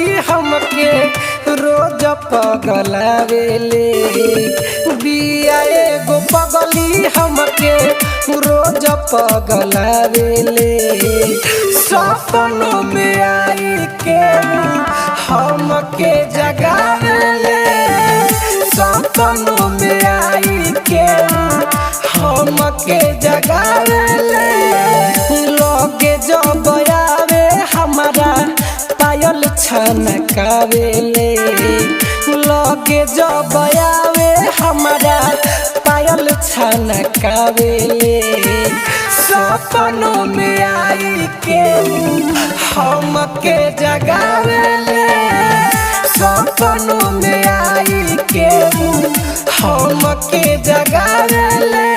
पगली हमके रोज पगलावेले बिया एगो पगली हमके रोज पगलावेले सपनों में आई के हमके जगावेले सपनों में आई के हमके जगावेले लगे जब आवे हमारा पायल छनकावेले लगे जब आवे हमारा पायल छनकावेले सपनों में आई के हमके जगावेले सपनों में आई के हमके जगावेले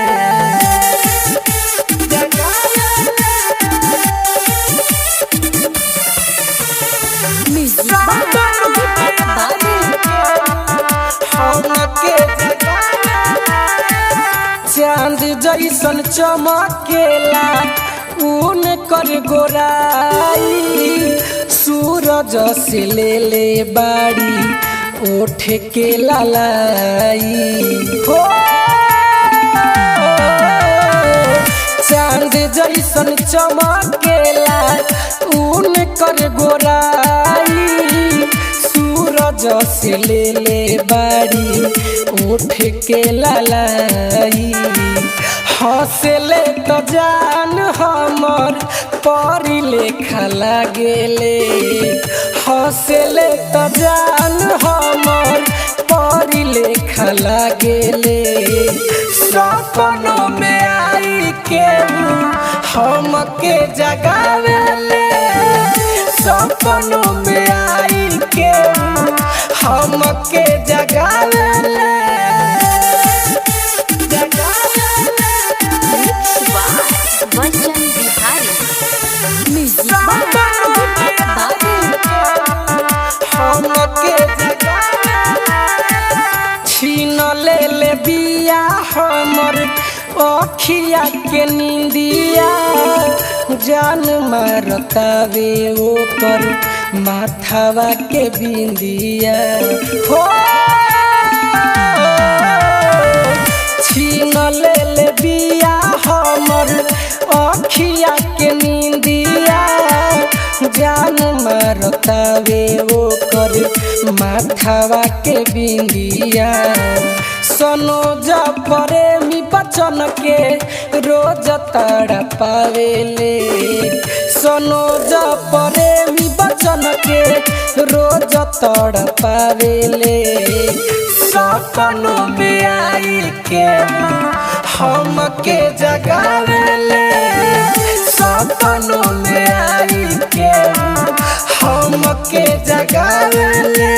चांद जैसन चमकेला ऊन कर गोराई सूरज से ले बाड़ी ओठ के लालाई हो चांद जैसन चमकेला ऊन कर गोराई सूरज से ले बाड़ी उठ के लालाई हंसले तो जान हमर परी लेखा लागेले हंसले तो जान हमर परी लेखा लागेले सपनों में आई के हमके जगावेले सपनों में आई के हमके जगावेले वचन बिहारी छीन ले बिया हमर अखिया के निंदिया जान मारतावे ओकर माथावा के बिंदिया हो छीन ले बिया हमर अखिया के निंदिया जान मारतावे ओकर माथावा के बिंदिया सनोज प्रेमी बचन के रोज तड़ा पावेले सनोज प्रेमी बचन के रोज तड़ा पावेले सपनों में आई के हमके जगावेले सपनों में आई के हमके जगावेले।